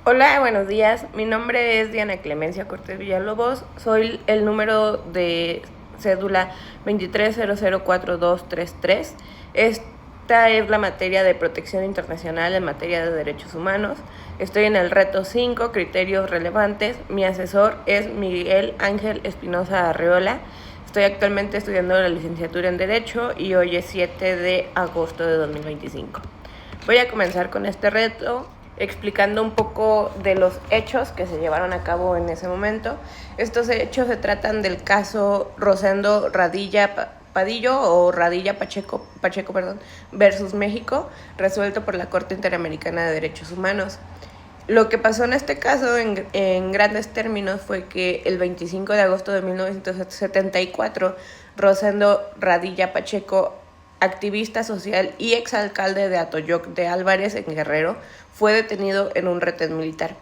Hola, buenos días. Mi nombre es Diana Clemencia Cortés Villalobos. Soy el número de cédula 23004233. Esta es la materia de protección internacional en materia de derechos humanos. Estoy en el reto 5, criterios relevantes. Mi asesor es Miguel Ángel Espinosa Arreola. Estoy actualmente estudiando la licenciatura en Derecho y hoy es 7 de agosto de 2025. Voy a comenzar con este reto explicando un poco de los hechos que se llevaron a cabo en ese momento. Estos hechos se tratan del caso Rosendo Radilla Padillo o Radilla Pacheco versus México, resuelto por la Corte Interamericana de Derechos Humanos. Lo que pasó en este caso, en grandes términos, fue que el 25 de agosto de 1974, Rosendo Radilla Pacheco, activista social y exalcalde de Atoyoc de Álvarez, en Guerrero, fue detenido en un retén militar.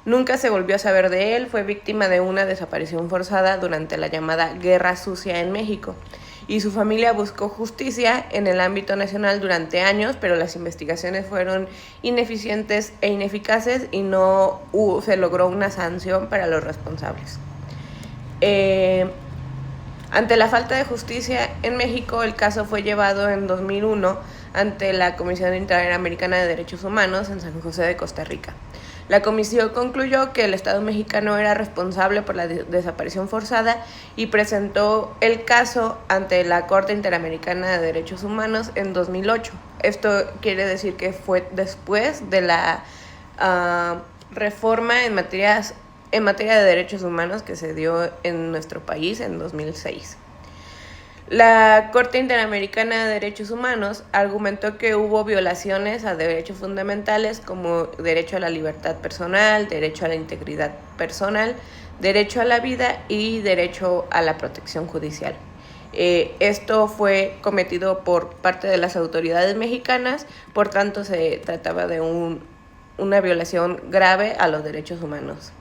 Nunca se volvió a saber de él, fue víctima de una desaparición forzada durante la llamada Guerra Sucia en México, y su familia buscó justicia en el ámbito nacional durante años, pero las investigaciones fueron ineficientes e ineficaces y no se logró una sanción para los responsables. Ante la falta de justicia en México, el caso fue llevado en 2001 ante la Comisión Interamericana de Derechos Humanos en San José de Costa Rica. La comisión concluyó que el Estado mexicano era responsable por la desaparición forzada y presentó el caso ante la Corte Interamericana de Derechos Humanos en 2008. Esto quiere decir que fue después de la reforma en materia de derechos humanos que se dio en nuestro país en 2006. La Corte Interamericana de Derechos Humanos argumentó que hubo violaciones a derechos fundamentales como derecho a la libertad personal, derecho a la integridad personal, derecho a la vida y derecho a la protección judicial. Esto fue cometido por parte de las autoridades mexicanas, por tanto se trataba de una violación grave a los derechos humanos.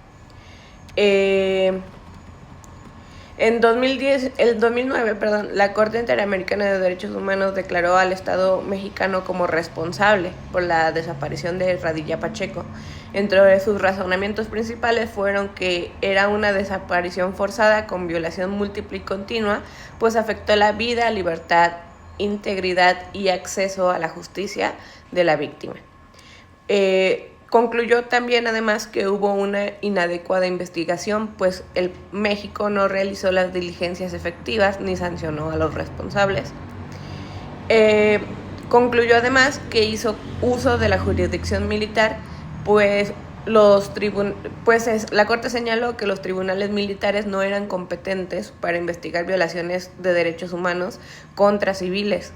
En 2009, la Corte Interamericana de Derechos Humanos declaró al Estado mexicano como responsable por la desaparición de Radilla Pacheco. Entre sus razonamientos principales fueron que era una desaparición forzada con violación múltiple y continua, pues afectó la vida, libertad, integridad y acceso a la justicia de la víctima. Concluyó también además que hubo una inadecuada investigación, pues el México no realizó las diligencias efectivas ni sancionó a los responsables. Concluyó además que hizo uso de la jurisdicción militar, pues la Corte señaló que los tribunales militares no eran competentes para investigar violaciones de derechos humanos contra civiles.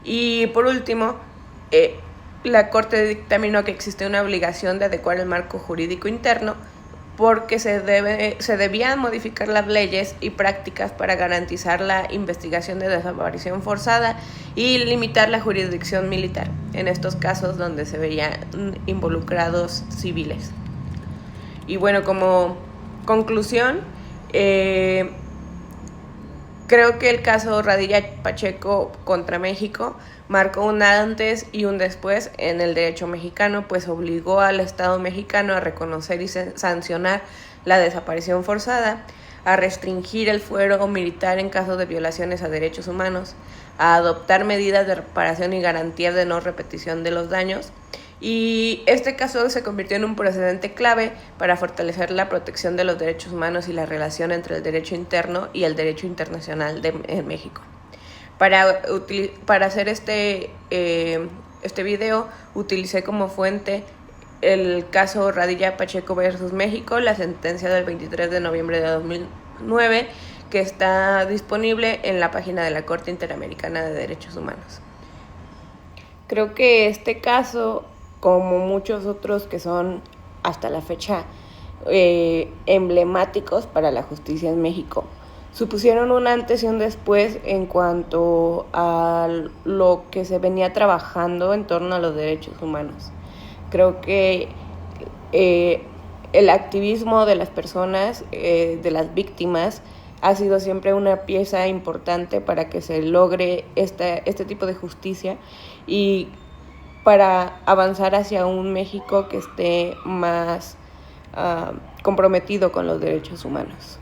Y por último, la Corte dictaminó que existe una obligación de adecuar el marco jurídico interno porque se debían modificar las leyes y prácticas para garantizar la investigación de desaparición forzada y limitar la jurisdicción militar en estos casos donde se veían involucrados civiles. Y bueno, como conclusión, creo que el caso Radilla Pacheco contra México marcó un antes y un después en el derecho mexicano, pues obligó al Estado mexicano a reconocer y sancionar la desaparición forzada, a restringir el fuero militar en caso de violaciones a derechos humanos, a adoptar medidas de reparación y garantía de no repetición de los daños. Y este caso se convirtió en un precedente clave para fortalecer la protección de los derechos humanos y la relación entre el derecho interno y el derecho internacional en México. Para hacer este video utilicé como fuente el caso Radilla Pacheco versus México, la sentencia del 23 de noviembre de 2009, que está disponible en la página de la Corte Interamericana de Derechos Humanos. Creo que este caso, como muchos otros que son hasta la fecha emblemáticos para la justicia en México, supusieron un antes y un después en cuanto a lo que se venía trabajando en torno a los derechos humanos. Creo que el activismo de las personas, de las víctimas, ha sido siempre una pieza importante para que se logre este tipo de justicia, y para avanzar hacia un México que esté más comprometido con los derechos humanos.